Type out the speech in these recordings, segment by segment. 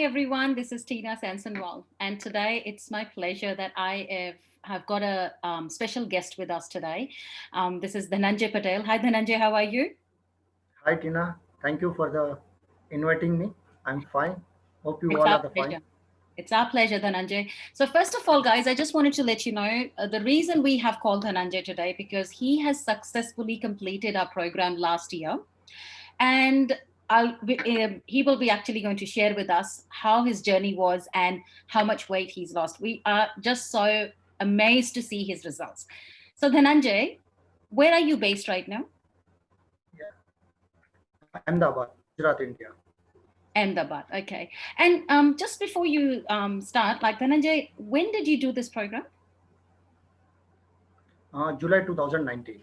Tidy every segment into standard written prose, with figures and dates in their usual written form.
everyone. This is Tina Sansenwal, and today it's my pleasure that have got a special guest with us today. This is Dhananjay Patel. Hi, Dhananjay. How are you? Hi Tina, thank you for the inviting me. I'm fine. Hope you It's all our are the fine. pleasure. It's our pleasure, Dhananjay. So, first of all, guys, I just wanted to let you know the reason we have called Dhananjay today because he has successfully completed our program last year, and he will be actually going to share with us how his journey was and how much weight he's lost. We are just so amazed to see his results. So, Dhananjay, where are you based right now? Ahmedabad, Gujarat, India. Ahmedabad. Okay. And just before you start, like Dhananjay, when did you do this program? July 2019.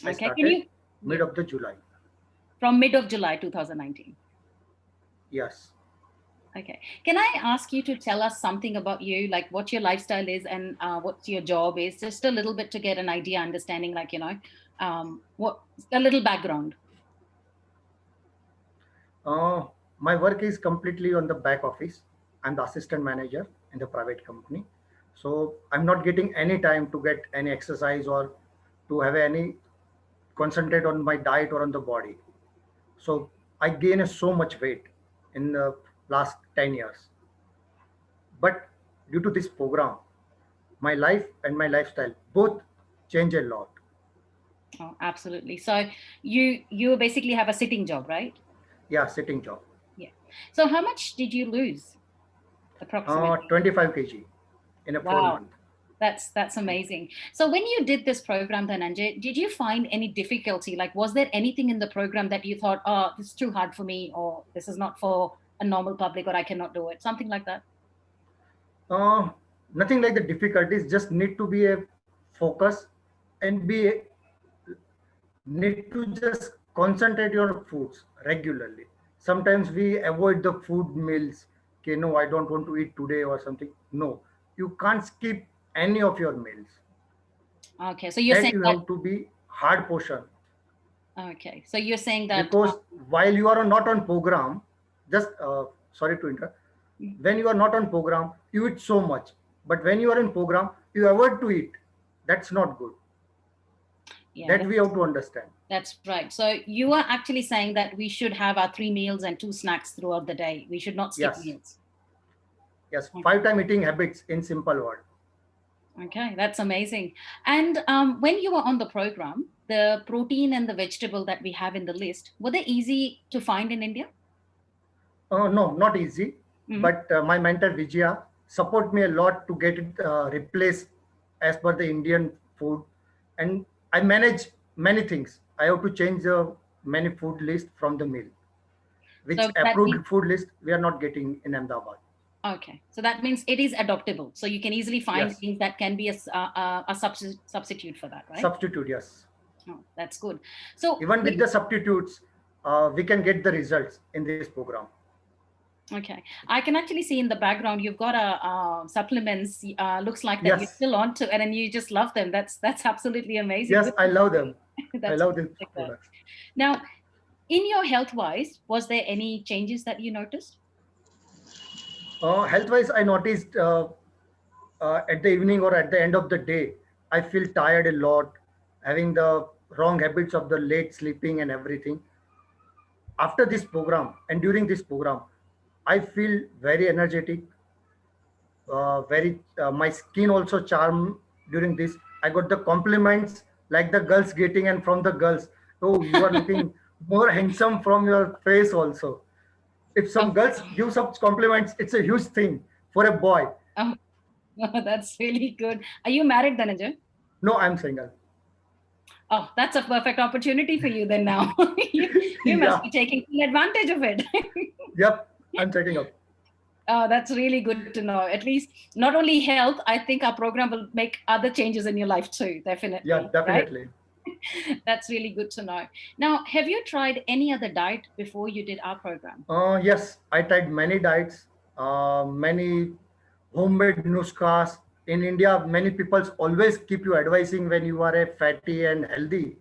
I Okay. Can started you, mid yeah, of the July. from mid of July 2019? Yes. Okay. Can I ask you to tell us something about you, like what your lifestyle is and what your job is, just a little bit to get an idea, understanding, like, what a little background. Uh, my work is completely on the back office. I'm the assistant manager in the private company. So I'm not getting any time to get any exercise or to have any concentrate on my diet or on the body. So I gained so much weight in the last 10 years. But due to this program, my life and my lifestyle both change a lot. Oh, absolutely. So you basically have a sitting job, right? Yeah, sitting job. Yeah. So how much did you lose approximately? 25 kg in a four Wow. month. That's amazing. So when you did this program, Dhananjay, did you find any difficulty? Like, was there anything in the program that you thought, oh, this is too hard for me, or this is not for a normal public, or I cannot do it? Something like that? Uh, Nothing like the difficulties. Just need to be a focus and be need to just concentrate your foods regularly. Sometimes we avoid the food meals. Okay, no, I don't want to eat today or something. No, you can't skip any of your meals. Okay, so you're That saying you that. have to be hard portion. Okay, so you're saying that. Because while you are not on program, just sorry to interrupt, when you are not on program you eat so much, but when you are in program you avoid to eat. That's not good. Yeah, That we have to understand. that's right. So you are actually saying that we should have our 3 meals and 2 snacks throughout the day. We should not skip Yes, meals. yes, Okay. 5 time eating habits in simple word. Okay, that's amazing. And when you were on the program, the protein and the vegetable that we have in the list, were they easy to find in India? No, not easy, Hmm. but my mentor Vijaya support me a lot to get it replaced as per the Indian food, and I manage many things. I have to change many food list from the meal, which So that means, approved food list we are not getting in Ahmedabad. okay. So that means it is adoptable. So you can easily find Yes, things that can be a substitute for that, right? substitute, yes. Oh, that's good. So, Even with the substitutes, we can get the results in this program. okay, I can actually see in the background you've got a supplements. Looks like that you're Yes, still on to it, and you just love them. That's absolutely amazing. yes, Good I to love see. them. I That's love these fantastic, though. products. Now, in your health wise, was there any changes that you noticed? Health wise, I noticed at the evening or at the end of the day, I feel tired a lot, having the wrong habits of the late sleeping and everything. After this program and during this program, I feel very energetic, very my skin also charm during this. I got the compliments like the girls getting, and from the girls, oh, you are looking more handsome from your face also. If some Oh, girls give such compliments, it's a huge thing for a boy. oh, that's really good. Are you married, Dhananjay? No, I'm single. Oh, that's a perfect opportunity for you then now. you, you must Yeah, be taking full advantage of it. yep, I'm checking up. Oh, that's really good to know. At least not only health, I think our program will make other changes in your life too, Yeah, definitely, right? definitely. That's really good to know. Now, have you tried any other diet before you did our program? Yes, I tried many diets, many homemade nuskas. In India, many people always keep you advising when you are a fatty and healthy.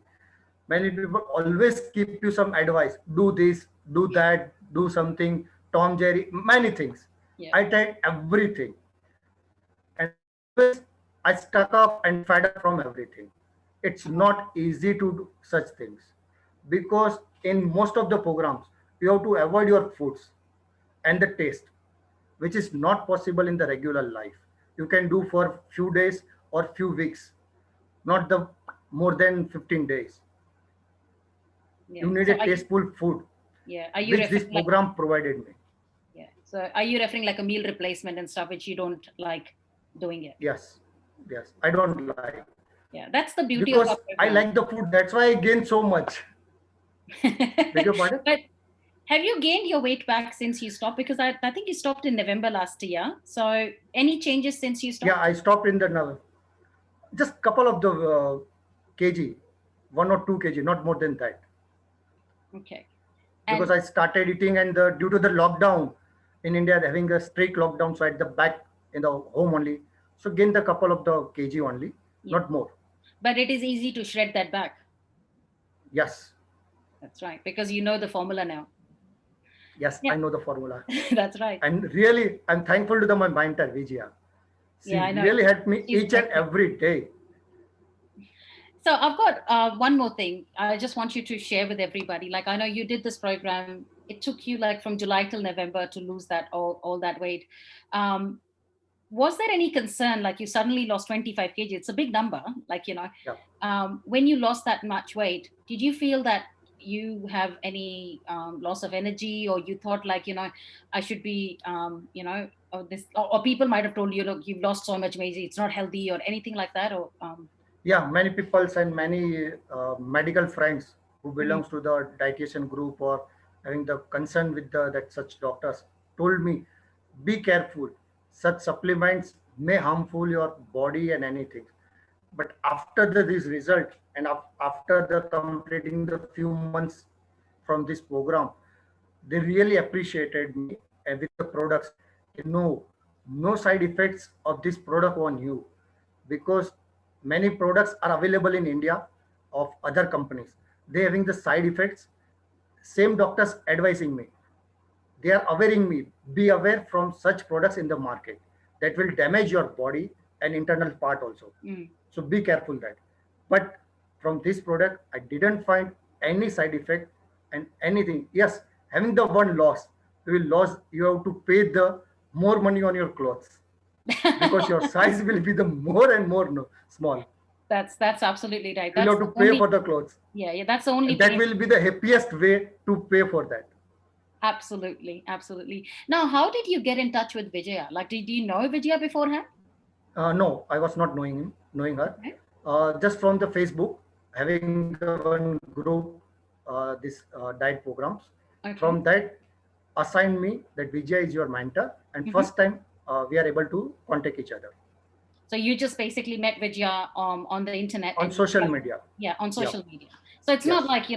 Many people always keep you some advice. Do this, do that, do something Tom Jerry, many things. Yeah. I tried everything, and always I stuck up and fed up from everything. It's not easy to do such things because in most of the programs you have to avoid your foods and the taste, which is not possible in the regular life. You can do for few days or few weeks, not the more than 15 days. Yeah. You need So a tasteful food, yeah. Are you which this referring like, program provided me. yeah. So are you referring like a meal replacement and stuff which you don't like doing it? Yes, yes, I don't like Yeah. That's the beauty of because our I program. like the food. That's why I gained so much. Beg your pardon? But have you gained your weight back since you stopped? Because I think you stopped in November last year. So any changes since you Yeah, stopped? I stopped in the just couple of the kg, 1 or 2 kg, not more than that, Okay. because And I started eating and due to the lockdown in India, they're having a strict lockdown, so at the back in the home only, so gained a couple of the kg only, yeah, not more. but it is easy to shred that back. Yes, That's right. Because you know the formula now. yes, Yeah. I know the formula, That's right. and really, I'm thankful to my mentor Vijaya. She Yeah, I know. really helped me She's each and amazing. every day. So I've got one more thing. I just want you to share with everybody. Like I know you did this program. It took you like from July till November to lose that all that weight. Um, was there any concern like you suddenly lost 25 kg? It's a big number. Like Yeah. when you lost that much weight, did you feel that you have any loss of energy, or you thought like I should be or this, or people might have told you, look, you've lost so much weight, it's not healthy, or anything like that, or Yeah, many people and many medical friends who Mhm. belongs to the dietitian group or having the concern with that such doctors told me, be careful. Such supplements may harmful your body and anything. But after this result and after the completing the few months from this program, they really appreciated me and with the products. No, no side effects of this product on you, because many products are available in India of other companies. They having the side effects. Same doctors advising me. They are awareing me. Be aware from such products in the market that will damage your body and internal part also. Mm. So be careful that. But from this product, I didn't find any side effect and anything. Yes, having the one loss, you will lose. You have to pay the more money on your clothes because your size will be the more and more no, small. That's absolutely right. You will That's have the to pay only for the clothes, yeah, that's the only and that pain. will be the happiest way to pay for that. Absolutely, absolutely. Now, how did you get in touch with Vijaya? Like, did you know Vijaya beforehand? No, I was not knowing her. Okay. Just from the Facebook, having one group, this diet programs. From Okay. that, assigned me that Vijay is your mentor, and Mhm. first time we are able to contact each other So you just basically met Vijaya on the internet, on and you social media. yeah, on Yeah. social media. So it's not Yes. like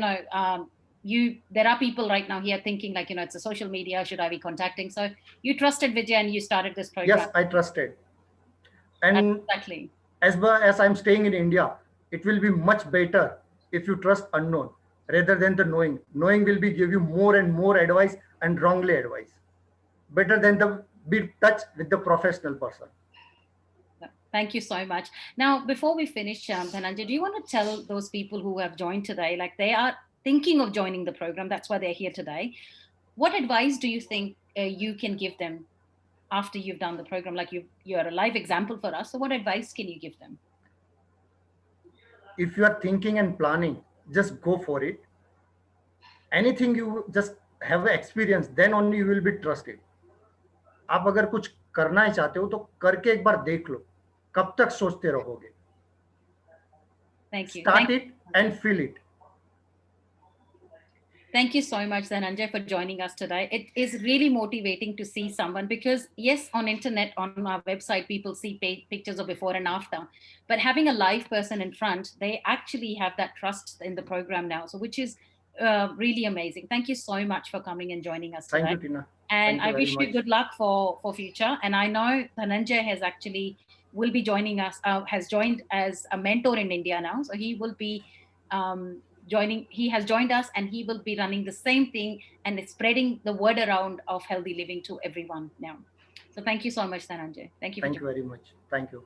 you. There are people right now here thinking like it's a social media. Should I be contacting? So you trusted Vijaya and you started this program. Yes, I trusted. And Exactly. as far as I'm staying in India, it will be much better if you trust unknown rather than the knowing. Knowing will be give you more and more advice and wrongly advice. Better than the be touch with the professional person. Thank you so much. Now, before we finish, Dhananjay, do you want to tell those people who have joined today, like they are thinking of joining the program, that's why they're here today. What advice do you think you can give them after you've done the program? Like you're a live example for us. So what advice can you give them? If you are thinking and planning, just go for it. Anything you just have experience, then only you will be trusted. आप अगर कुछ करना ही चाहते हो तो करके एक बार देख लो, कब तक सोचते रहोगे. Thank you. Start it and feel it. Thank you so much, Dhananjay, for joining us today. It is really motivating to see someone because, yes, on internet, on our website, people see pictures of before and after. But having a live person in front, they actually have that trust in the program now. So, which is really amazing. Thank you so much for coming and joining us Thank today. you, Tina. And Thank you I very wish you much. good luck for future. And I know Dhananjay has actually will be joining us, has joined as a mentor in India now. So he will be He has joined us, and he will be running the same thing and it's spreading the word around of healthy living to everyone now. So thank you so much, Dhananjay. Thank you for Thank you joining. very much. Thank you.